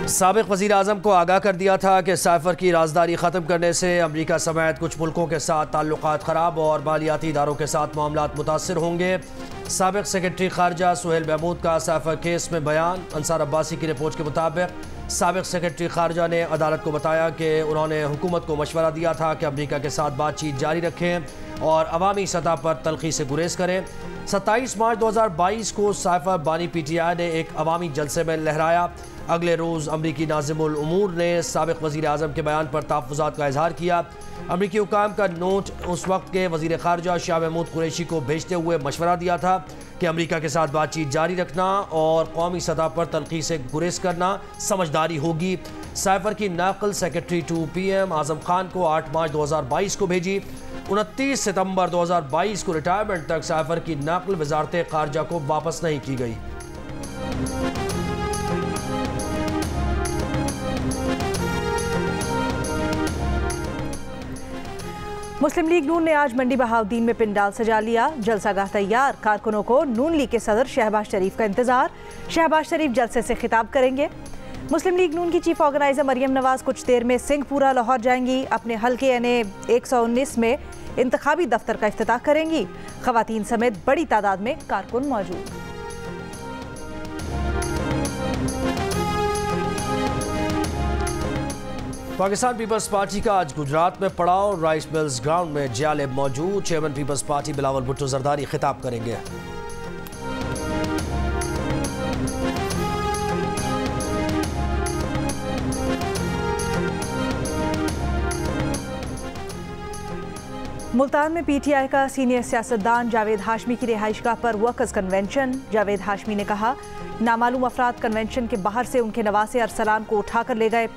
साबिक वज़ीर आज़म को आगाह कर दिया था कि साइफर की राजदारी ख़त्म करने से अमरीका समेत कुछ मुल्कों के साथ ताल्लुकात ख़राब और मालियाती इदारों के साथ मामलात मुतासर होंगे। साबिक सेक्रेटरी खारजा सुहेल महमूद का साइफर केस में बयान। अंसार अब्बासी की रिपोर्ट के मुताबिक साबिक सेक्रेटरी खारजा ने अदालत को बताया कि उन्होंने हुकूमत को मशवरा दिया था कि अमरीका के साथ बातचीत जारी रखें और अवामी सतह पर तलखी से गुरेज करें। 27 मार्च 2022 को साइफर बानी PTI ने एक अवामी जलसे में लहराया। अगले रोज़ अमरीकी नाज़िमुल उमूर ने साबिक वज़ीर आज़म के बयान पर तहफ़्फ़ुज़ात का इजहार किया। अमरीकी हुकाम का नोट उस वक्त के वज़ीर ख़ारजा शाह महमूद कुरैशी को भेजते हुए मशवरा दिया था कि अमरीका के साथ बातचीत जारी रखना और कौमी सतह पर तलखी से गुरेज करना समझदारी होगी। साइफर की नाकल secretary to PM Azam Khan को 8 मार्च 2022 को भेजी। 29 सितंबर 2022 को रिटायरमेंट तक साइफर की नाकल वज़ारत ख़ारजा को वापस नहीं की गई। मुस्लिम लीग नून ने आज मंडी बहाउद्दीन में पिंडाल सजा लिया। जलसागाह तैयार, कारकुनों को नून लीग के सदर शहबाज शरीफ का इंतजार। शहबाज शरीफ जलसे से खिताब करेंगे। मुस्लिम लीग नून की चीफ ऑर्गेनाइजर मरियम नवाज कुछ देर में सिंहपुरा लाहौर जाएंगी। अपने हल्के NA 119 में इंतखाबी दफ्तर का इफ्तिताह करेंगी। खवातीन समेत बड़ी तादाद में कारकुन मौजूद। पाकिस्तान पीपल्स पार्टी का आज गुजरात में पड़ाव। राइस मिल्स ग्राउंड में जियालेब मौजूद। Chairman Peoples Party Bilawal Bhutto Zardari खिताब करेंगे। मुल्तान में PTI का सीनियर सियासतदान जावेद हाशमी की रिहाइशगाह पर वर्कर्स कन्वेंशन। जावेद हाशमी ने कहा, नामालूम अफराद कन्वेंशन के बाहर से उनके नवासे अरसलान को उठाकर ले गए।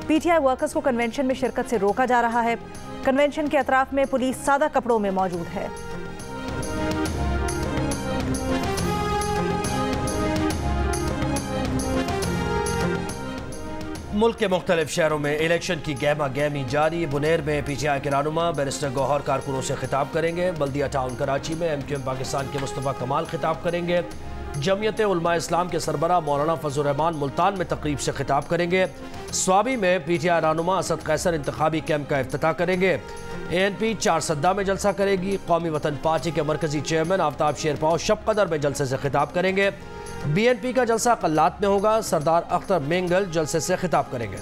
PTI वर्कर्स को कन्वेंशन में शिरकत से रोका जा रहा है। कन्वेंशन के अतराफ में पुलिस सादा कपड़ों में मौजूद है। मुल्क के मुख्तलिफ शहरों में इलेक्शन की गहमा गहमी जारी। बुनेर में PTI के रहनुमा बैरिस्टर गौहर कारकुनों से खिताब करेंगे। बल्दिया टाउन कराची में MQM पाकिस्तान के मुस्तफा कमाल खिताब करेंगे। जमियत उलमा इस्लाम के सरबरा मौलाना फजल रहमान मुल्तान में तकरीब से खिताब करेंगे। स्वाबी में PTI रहनुमा असद कैसर इंतखाबी कैंप का इफ्तिताह करेंगे। ANP 4 सद्दा में जलसा करेगी। कौमी वतन पार्टी के मरकजी चेयरमैन आफ्ताब शेरपाव शब कदर में जलसे से खिताब करेंगे। BNP का जलसा कल्लात में होगा। सरदार अख्तर मेंगल जलसे से खिताब करेंगे।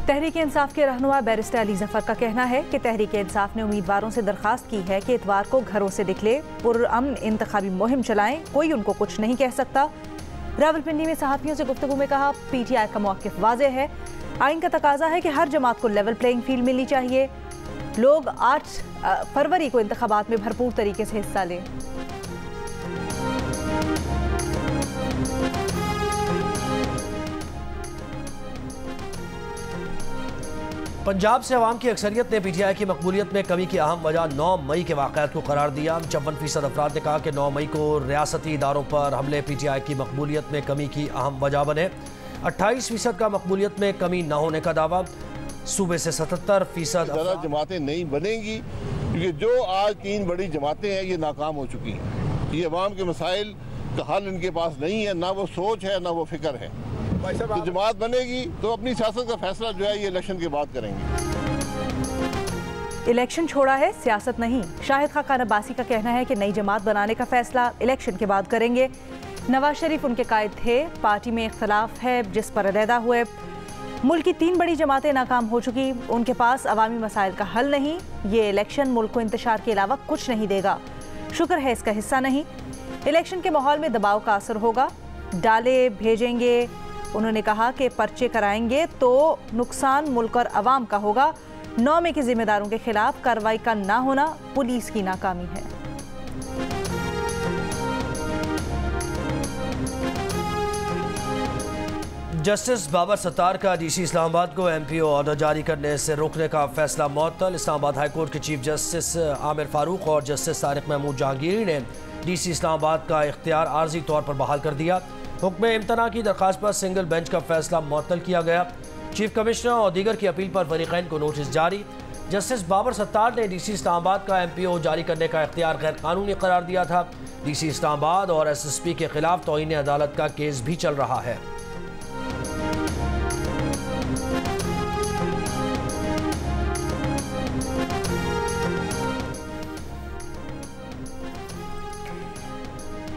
तहरीक इंसाफ के रहनुमा बैरिस्टर अली जफर का कहना है कि तहरीक इंसाफ ने उम्मीदवारों से दरखास्त की है कि इतवार को घरों से निकले, पुरअमन इंतखाबी मुहिम चलाएं, कोई उनको कुछ नहीं कह सकता। रावलपिंडी में सहाफ़ियों से गुफ्तगू में कहा, PTI का मौक़िफ़ वाज़ेह है। आइन का तकाजा है कि हर जमात को लेवल प्लेइंग फील्ड मिलनी चाहिए। लोग 8 फरवरी को इंतखाबात में भरपूर तरीके से हिस्सा लें। पंजाब से अवाम की अक्सरियत ने PTI की मकबूलियत में कमी की अहम वजह 9 मई के वाक़यात को करार दिया। 54% अफराद ने कहा कि 9 मई को रियासती इदारों पर हमले PTI की मकबूलियत में कमी की अहम वजह बने। 28% का मकबूलियत में कमी न होने का दावा। सूबे से 77% जमातें नहीं बनेंगी क्योंकि जो आज 3 बड़ी जमातें हैं ये नाकाम हो चुकी हैं। ये अवाम के मसाइल का हल इनके पास नहीं है, ना वो सोच है ना वो फिक्र है। तो जमात बनेगी तो अपनी सियासत का फैसला जो है ये इलेक्शन के बाद करेंगे। इलेक्शन छोड़ा है, सियासत नहीं। शाहिद खान अब्बासी का कहना है कि नई जमात बनाने का फैसला इलेक्शन के बाद करेंगे। नवाज शरीफ उनके कायद थे। पार्टी में इख्तलाफ है जिस पर अलहदा हुए। मुल्क की 3 बड़ी जमातें नाकाम हो चुकी, उनके पास अवामी मसाइल का हल नहीं। ये इलेक्शन मुल्क को इंतशार के अलावा कुछ नहीं देगा। शुक्र है इसका हिस्सा नहीं। इलेक्शन के माहौल में दबाव का असर होगा। डाले भेजेंगे। उन्होंने कहा कि पर्चे कराएंगे तो नुकसान मुल्क और अवाम का होगा। 9 मई के जिम्मेदारों के खिलाफ कार्रवाई का ना होना पुलिस की नाकामी है। जस्टिस बाबर सत्तार का DC इस्लामाबाद को MPO ऑर्डर जारी करने से रोकने का फैसला मुअत्तल। इस्लामाबाद हाई कोर्ट के चीफ जस्टिस आमिर फारूक और जस्टिस तारिक महमूद जहांगीरी ने DC इस्लामाबाद का इख्तियार आर्जी तौर पर बहाल कर दिया। हुक्म इम्तना की दरख्वास्त पर सिंगल बेंच का फैसला मुअत्तल किया गया। चीफ कमिश्नर और दीगर की अपील पर फरीकैन को नोटिस जारी। जस्टिस बाबर सत्तार ने DC इस्लामाबाद का MPO जारी करने का इख्तियार गैर कानूनी करार दिया था। DC इस्लामाबाद और SSP के खिलाफ तौहीन अदालत का केस भी चल रहा है।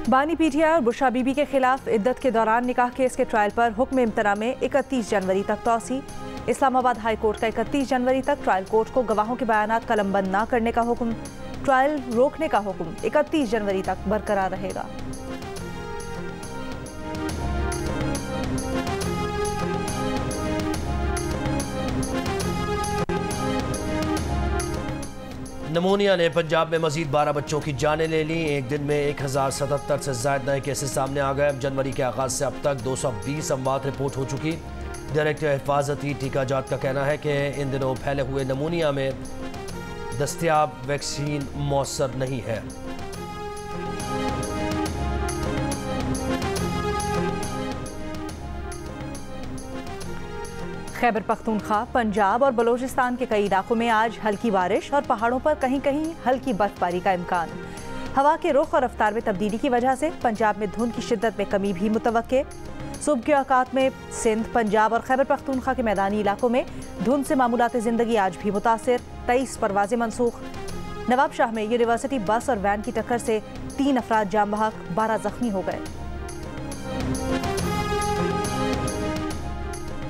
बानी PTI और बुशरा बीबी के खिलाफ इद्दत के दौरान निकाह केस के ट्रायल पर हुक्म इम्तना में 31 जनवरी तक तौसी। इस्लामाबाद हाई कोर्ट का 31 जनवरी तक ट्रायल कोर्ट को गवाहों के बयानात कलमबंद न करने का हुक्म, ट्रायल रोकने का हुक्म 31 जनवरी तक बरकरार रहेगा। नमूनिया ने पंजाब में मजीद 12 बच्चों की जानें ले ली। एक दिन में 1077 से ज्यादा नए केसेस सामने आ गए। जनवरी के आगाज से अब तक 220 अमवात रिपोर्ट हो चुकी। डायरेक्टर हिफाजती टीकाजात का कहना है कि इन दिनों फैले हुए नमूनिया में दस्तयाब वैक्सीन मौसर नहीं है। खैबर पख्तूनख्वा, पंजाब और बलोचिस्तान के कई इलाकों में आज हल्की बारिश और पहाड़ों पर कहीं कहीं हल्की बर्फबारी का इम्कान। हवा के रुख और रफ्तार में तब्दीली की वजह से पंजाब में धुंध की शिद्दत में कमी भी मुतवक्के। सुबह के औकात में सिंध, पंजाब और खैबर पख्तूनख्वा के मैदानी इलाकों में धुंध से मामूलात ज़िंदगी आज भी मुतासिर। 23 परवाज़ें मनसूख। नवाब शाह में यूनिवर्सिटी बस और वैन की टक्कर से 3 अफराद जाम बहक, 12 जख्मी हो गए।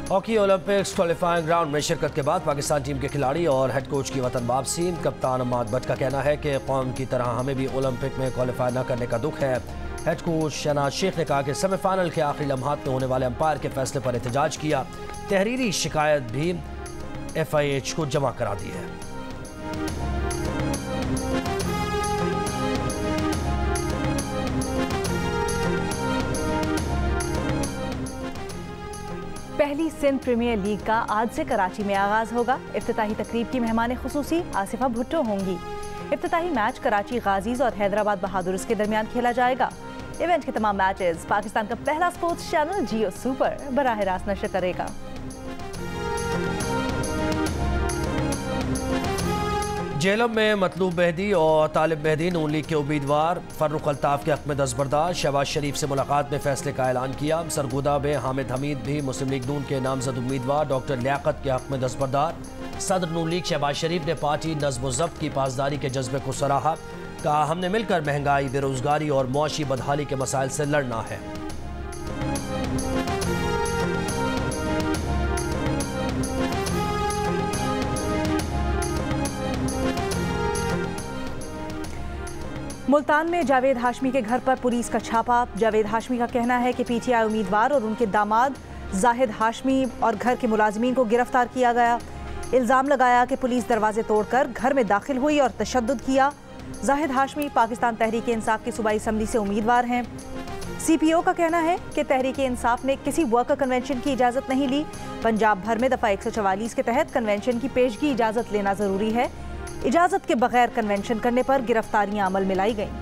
हॉकी ओलंपिक्स क्वालिफाइंग राउंड में शिरकत के बाद पाकिस्तान टीम के खिलाड़ी और हेड कोच की वतन वापसी। कप्तान अम्माद भट्ट का कहना है कि कौम की तरह हमें भी ओलंपिक में क्वालिफाई न करने का दुख है। हेड कोच शहनाज शेख ने कहा कि सेमीफाइनल के आखिरी लम्हात में होने वाले अंपायर के फैसले पर एहतजाज किया। तहरीरी शिकायत भी FIH को जमा करा दी है। पहली सिंध प्रीमियर लीग का आज से कराची में आगाज होगा। इफ्तिताही तकरीब की मेहमान खुसूसी आसिफा भुट्टो होंगी। इफ्तिताही मैच कराची गाजीज और हैदराबाद बहादुर्स के दरमियान खेला जाएगा। इवेंट के तमाम मैचेस पाकिस्तान का पहला स्पोर्ट्स चैनल जियो सुपर बराह रास्त नशर करेगा। जेलम में मतलूब मेहदी और तालिब मेहदी नून लीग के उम्मीदवार फर्रुख अल्ताफ के हक में दस्तबरदार। शहबाज शरीफ से मुलाकात में फैसले का ऐलान किया। सरगोदा में हामिद हमीद भी मुस्लिम लीग नून के नामजद उम्मीदवार डॉक्टर लियाकत के हक में दस्तबरदार। सदर नून लीग शहबाज शरीफ ने पार्टी नज़्म व ज़ब्त की पासदारी के जज्बे को सराहा। कहा, हमने मिलकर महंगाई, बेरोजगारी और मुआशी बदहाली के मसाइल से लड़ना है। मुल्तान में जावेद हाशमी के घर पर पुलिस का छापा। जावेद हाशमी का कहना है कि PTI उम्मीदवार और उनके दामाद जाहिद हाशमी और घर के मुलाजमीन को गिरफ्तार किया गया। इल्ज़ाम लगाया कि पुलिस दरवाजे तोड़कर घर में दाखिल हुई और तशद्दुद किया। जाहिद हाशमी पाकिस्तान तहरीक इंसाफ की सूबाई असम्बली से उम्मीदवार हैं। CPO का कहना है कि तहरीक इंसाफ ने किसी वर्कर कन्वेंशन की इजाज़त नहीं ली। पंजाब भर में दफ़ा 144 के तहत कन्वेंशन की पेशगी इजाज़त लेना ज़रूरी है। इजाज़त के बगैर कन्वेंशन करने पर गिरफ्तारियां अमल में लाई गईं।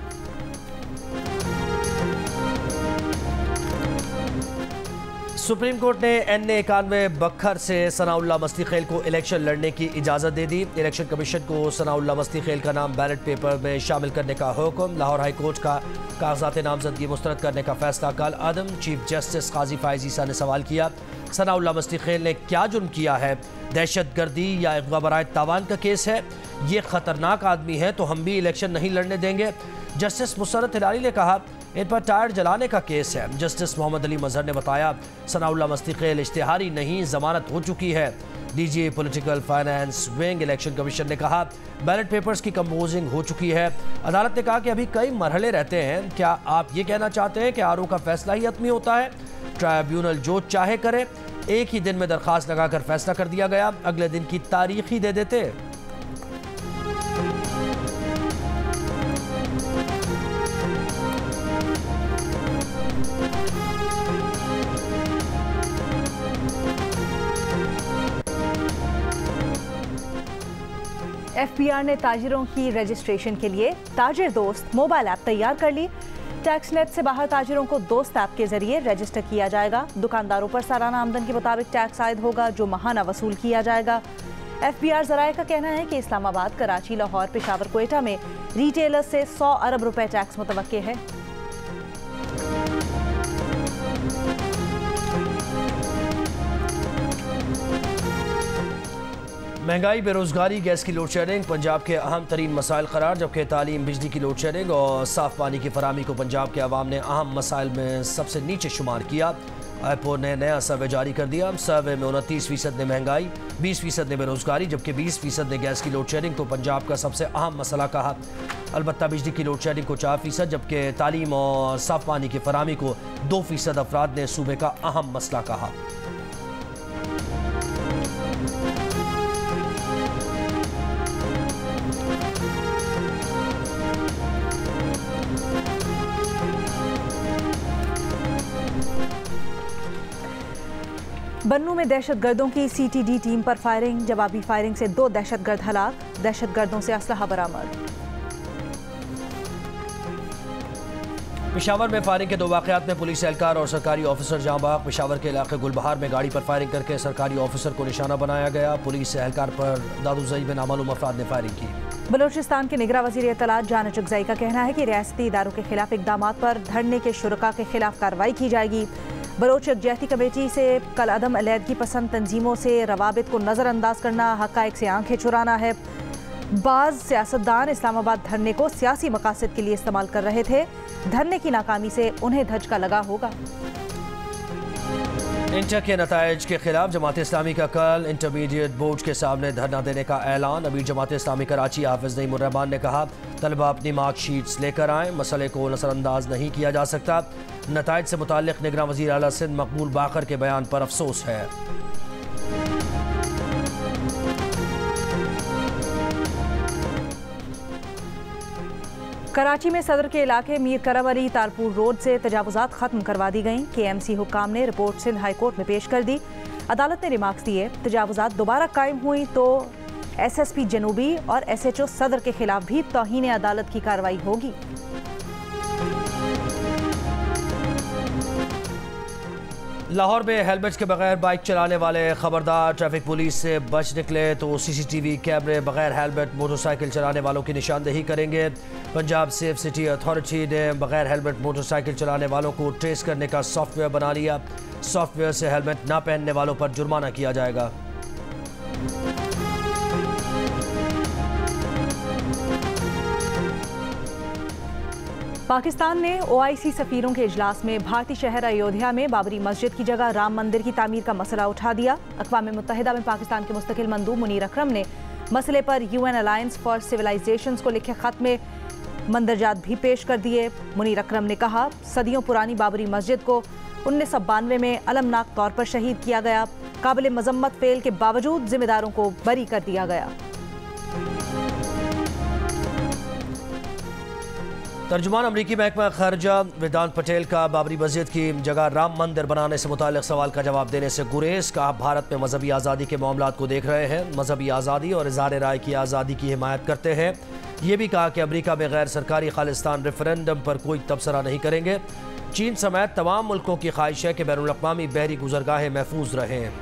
सुप्रीम कोर्ट ने NA91 बखर से सनाउल्लाह मस्तीखेल को इलेक्शन लड़ने की इजाज़त दे दी। इलेक्शन कमीशन को सनाउल्लाह मस्तीखेल का नाम बैलेट पेपर में शामिल करने का हुक्म। लाहौर हाई कोर्ट का कागजात नामजदगी मुस्तरद करने का फैसला कल अदम। चीफ जस्टिस काजी फायज ईसा ने सवाल किया, सनाउल्लाह मस्तीखेल ने क्या जुर्म किया है? दहशत गर्दी या अगवा बराए तावान का केस है? ये खतरनाक आदमी है तो हम भी इलेक्शन नहीं लड़ने देंगे। जस्टिस मुसर्रत हिलाली ने कहा, इन पर टायर जलाने का केस है। जस्टिस मोहम्मद अली मजहर ने बताया, सनाउल्लाह मस्तीखेल इश्तिहारी नहीं, जमानत हो चुकी है। DG political finance wing election commission ने कहा, बैलेट पेपर्स की कंपोजिंग हो चुकी है। अदालत ने कहा कि अभी कई मरहले रहते हैं। क्या आप ये कहना चाहते हैं कि RO का फैसला ही हतमी होता है? ट्राइब्यूनल जो चाहे करे। एक ही दिन में दरखास्त लगाकर फैसला कर दिया गया, अगले दिन की तारीख ही दे देते। FBR ने ताजिरों की रजिस्ट्रेशन के लिए ताजिर दोस्त मोबाइल ऐप तैयार कर ली। टैक्स नेट से बाहर ताजिरों को 2 स्टैप के जरिए रजिस्टर किया जाएगा। दुकानदारों पर सालाना आमदन के मुताबिक टैक्स आयद होगा जो माहाना वसूल किया जाएगा। FBR ज़राए का कहना है कि इस्लामाबाद, कराची, लाहौर, पेशावर, क्वेटा में रिटेलर्स से 100 अरब रुपए टैक्स मुतवक्के है। महंगाई, बेरोजगारी, गैस की लोड शेडिंग पंजाब के अहम तरीन मसाइल करार, जबकि तालीम, बिजली की लोड शेडिंग और साफ पानी की फराहमी को पंजाब के अवाम ने अहम मसाइल में सबसे नीचे शुमार किया। आईपो ने नया सर्वे जारी कर दिया। सर्वे में 29% ने महंगाई, 20% ने बेरोजगारी, जबकि 20% ने गैस की लोड शेडिंग को पंजाब का सबसे अहम मसला कहा। अलबत्ता बिजली की लोड शेडिंग को 4%, जबकि तालीम और साफ पानी की फराहमी को 2% अफराद ने सूबे का अहम मसला कहा। बन्नू में दहशतगर्दों की CTD टीम पर फायरिंग, जवाबी फायरिंग से 2 दहशतगर्द हलाक, दहशतगर्दों से असलहा बरामद। पेशावर में फायरिंग के 2 वाक़यात में पुलिस एहलकार और सरकारी ऑफिसर जाँ बाग। पेशावर के इलाके गुलबहार में गाड़ी पर फायरिंग करके सरकारी ऑफिसर को निशाना बनाया गया। पुलिस एहलकार पर दादूजई में नामालूम अफराद ने फायरिंग की। बलोचिस्तान के निगरान वज़ीर इत्तलात जान चुगजई का कहना है कि रियासती इदारों के खिलाफ इकदामात पर धरने के शुरका के खिलाफ कार्रवाई की जाएगी। बलोच यकजहती कमेटी से कल अदम अलहदगी पसंद तंजीमों से रवाबित को नज़रअंदाज करना, हक़ाइक़ से आंखें चुराना है। बाज़ सियासतदान इस्लामाबाद धरने को सियासी मकासद के लिए इस्तेमाल कर रहे थे। धरने की नाकामी से उन्हें धचका लगा होगा। इंटर के नताइज के खिलाफ जमात इस्लामी का कल इंटरमीडिएट बोर्ड के सामने धरना देने का ऐलान। अमीर जमात इस्लामी कराची हाफिज नईमुर रहमान ने कहा, तलबा अपनी मार्कशीट्स लेकर आएँ, मसले को नज़रअंदाज नहीं किया जा सकता। नताइज से मुताल्लिक़ निगरान वज़ीर आला सिंध मकबूल बाकर के बयान पर अफसोस है। कराची में सदर के इलाके मीर करम अली तालपुर रोड से तजावुज़ात ख़त्म करवा दी गईं। KMC हुक्काम ने रिपोर्ट सिंध हाई कोर्ट में पेश कर दी। अदालत ने रिमार्क्स दिए, तजावुज़ात दोबारा कायम हुई तो SSP जनूबी और SHO सदर के खिलाफ भी तौहीन अदालत की कार्रवाई होगी। लाहौर में हेलमेट के बगैर बाइक चलाने वाले खबरदार, ट्रैफिक पुलिस से बच निकले तो CCTV कैमरे बगैर हेलमेट मोटरसाइकिल चलाने वालों की निशानदेही करेंगे। पंजाब सेफ सिटी अथॉरिटी ने बगैर हेलमेट मोटरसाइकिल चलाने वालों को ट्रेस करने का सॉफ्टवेयर बना लिया। सॉफ्टवेयर से हेलमेट ना पहनने वालों पर जुर्माना किया जाएगा। पाकिस्तान ने OIC सफ़ीरों के इजलास में भारतीय शहर अयोध्या में बाबरी मस्जिद की जगह राम मंदिर की तामीर का मसला उठा दिया। अक़वाम मुत्तहिदा में पाकिस्तान के मुस्तकिल मंदूब मुनीर अकरम ने मसले पर UN अलायंस फॉर सिविलाइजेशंस को लिखे ख़त में मंदरजात भी पेश कर दिए। मुनीर अकरम ने कहा, सदियों पुरानी बाबरी मस्जिद को 1992 में अलमनाक तौर पर शहीद किया गया। काबिल मजम्मत फेल के बावजूद जिम्मेदारों को बरी कर दिया गया। तर्जुमान अमरीकी महकमा खर्जा वेदांत पटेल का बाबरी मस्जिद की जगह राम मंदिर बनाने से मुताल्लिक़ सवाल का जवाब देने से गुरेज। कहा, भारत में मजहबी आज़ादी के मामलात को देख रहे हैं, मजहबी आज़ादी और इज़हार राय की आज़ादी की हिमायत करते हैं। ये भी कहा कि अमरीका में गैर सरकारी खालिस्तान रेफरेंडम पर कोई तबसरा नहीं करेंगे। चीन समेत तमाम मुल्कों की ख्वाहिश है कि बैनुल अक़वामी बहरी गुज़रगाहें महफूज रहें।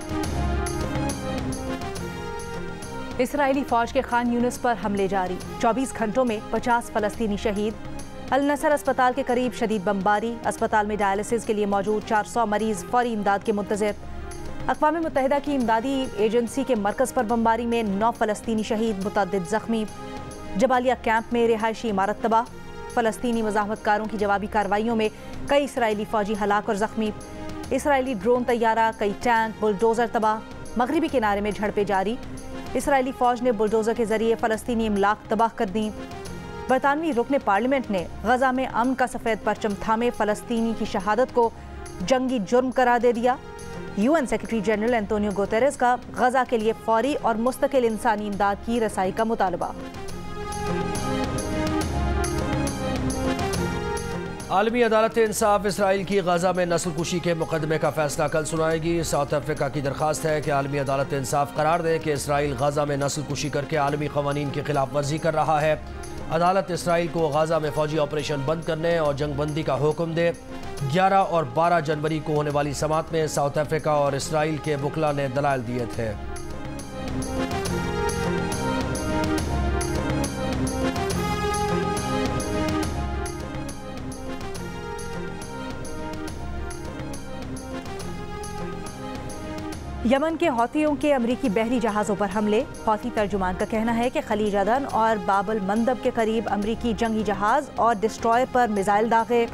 इसराइली फ़ौज के खान यूनिस पर हमले जारी, 24 घंटों में 50 फ़लस्तीनी शहीद। अल नसर अस्पताल के करीब शदीद बमबारी, अस्पताल में डायलिसिस के लिए मौजूद 400 मरीज फौरी इमदाद के मुंतज़िर। अक़वाम मुत्तहिदा की इमदादी एजेंसी के मरकज़ पर बमबारी में 9 फ़लस्तीनी शहीद, मुतअद्दिद ज़ख्मी। जबालिया कैंप में रिहायशी इमारत तबाह। फ़लस्तीनी मज़ाहमतकारों की जवाबी कार्रवाइयों में कई इसराइली फ़ौजी हलाक और ज़ख्मी। इसराइली ड्रोन तैयारा, कई टैंक, बुलडोज़र तबाह। मगरबी किनारे में झड़पें जारी। इसराइली फ़ौज ने बुलडोज़र के ज़रिए फ़लस्तीनी इमलाक तबाह कर दी। बरतानवी रुकने पार्लियामेंट ने गजा में अमन का सफ़ेद परचम थामे फ़लस्तीनी की शहादत को जंगी जुर्म करार दे दिया। UN secretary general Antonio Guterres का गजा के लिए फौरी और मुस्तकिल इंसानी इमदाद की रसाई का मुतालबा। आलमी अदालत इंसाफ इसराइल की गजा में नस्ल कुशी के मुकदमे का फैसला कल सुनाएगी। साउथ अफ्रीका की दरख्वास्त है कि आलमी अदालत इंसाफ करार दे कि इसराइल गजा में नस्ल कुशी करके आलमी कवानीन की खिलाफ वर्जी कर रहा है। अदालत इसराइल को गाजा में फौजी ऑपरेशन बंद करने और जंग बंदी का हुक्म दे। 11 और 12 जनवरी को होने वाली समाअत में साउथ अफ्रीका और इसराइल के वकला ने दलाइल दिए थे। यमन के हौथियों के अमरीकी बहरी जहाज़ों पर हमले। हौथी तर्जुमान का कहना है कि खलीज अदन और बाबल मंदब के करीब अमरीकी जंगी जहाज़ और डिस्ट्रॉयर पर मिसाइल दागे।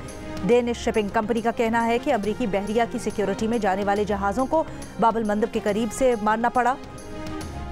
डेनिश शिपिंग कंपनी का कहना है कि अमरीकी बहरिया की सिक्योरिटी में जाने वाले जहाज़ों को बाबल मंदब के करीब से मारना पड़ा।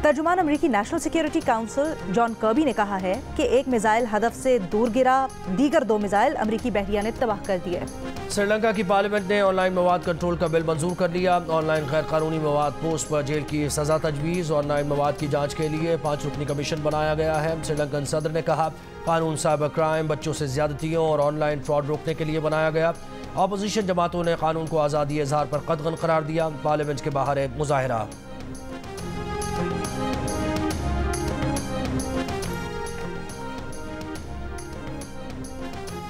तर्जुमान अमरीकी national security council John Kirby ने कहा है कि एक मिसाइल हदफ से दूर गिरा, दीगर 2 मिसाइल अमरीकी बहरिया ने तबाह कर दिए। श्रीलंका की पार्लियामेंट ने ऑनलाइन मवाद कंट्रोल का बिल मंजूर कर लिया। ऑनलाइन गैर कानूनी मवाद पोस्ट पर जेल की सजा तजवीज़। ऑनलाइन मवाद की जांच के लिए 5 रुकनी कमीशन बनाया गया है। श्रीलंकन सदर ने कहा कानून साइबर क्राइम, बच्चों से ज्यादतियों और ऑनलाइन फ्रॉड रोकने के लिए बनाया गया। अपोजिशन जमातों ने कानून को आज़ादी इजहार पर कतगन करार दिया। पार्लियामेंट के बाहर एक मुजाहिरा।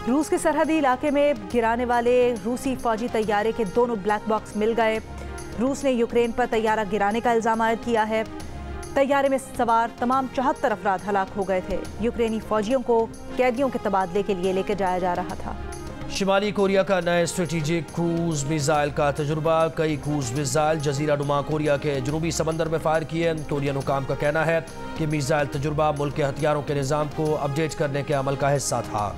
रूस के सरहदी इलाके में गिराने वाले रूसी फौजी तैयारे के दोनों ब्लैक बॉक्स मिल गए। रूस ने यूक्रेन पर तैयारा गिराने का इल्जाम आयद किया है। तैयारे में सवार तमाम 74 अफराद हलाक हो गए थे। यूक्रेनी फौजियों को कैदियों के तबादले के लिए लेकर जाया जा रहा था। शिमाली कोरिया का नए स्ट्रेटेजिक क्रूज मिसाइल का तजुर्बा। कई क्रूज मिसाइल जजीरा नुमा कोरिया के जनूबी समंदर में फायर किए। कोरियन हुकाम का कहना है कि मिसाइल तजुर्बा मुल्क के हथियारों के निज़ाम को अपडेट करने के अमल का हिस्सा था।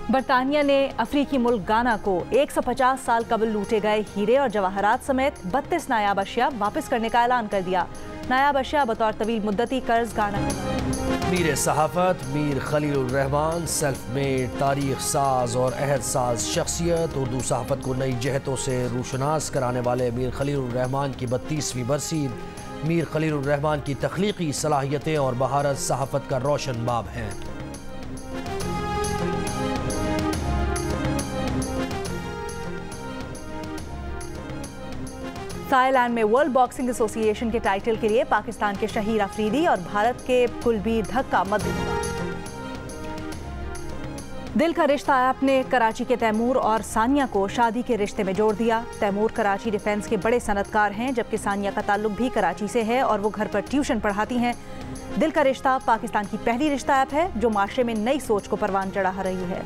बरतानिया ने अफ्रीकी मुल्क गाना को 150 साल कबल लूटे गए हीरे और जवाहरात समेत 32 नायाब अशिया वापस करने का ऐलान कर दिया। नायाब अशिया बतौर तवील मुद्दती कर्ज गाना मीर सहाफत मीर खलीलुर रहमान सेल्फ मेड तारीख साज और अहद साज शख्सियत उर्दू सहाफत को नई जहतों से रूशनास कराने वाले मीर खलीलुर रहमान की 32वीं बरसी। मीर खलीलुर रहमान की तख्लीकी सलाहियतें और महारत सहाफत का रोशन बाब हैं। थाईलैंड में वर्ल्ड बॉक्सिंग एसोसिएशन के टाइटल के लिए पाकिस्तान के शहीर अफरीदी और भारत के कुलबीर धक्का मद्देनजर। दिल का रिश्ता ऐप ने कराची के तैमूर और सानिया को शादी के रिश्ते में जोड़ दिया। तैमूर कराची डिफेंस के बड़े सनतकार हैं, जबकि सानिया का ताल्लुक भी कराची से है और वो घर पर ट्यूशन पढ़ाती हैं। दिल का रिश्ता पाकिस्तान की पहली रिश्ता ऐप है जो माशरे में नई सोच को परवान चढ़ा रही है।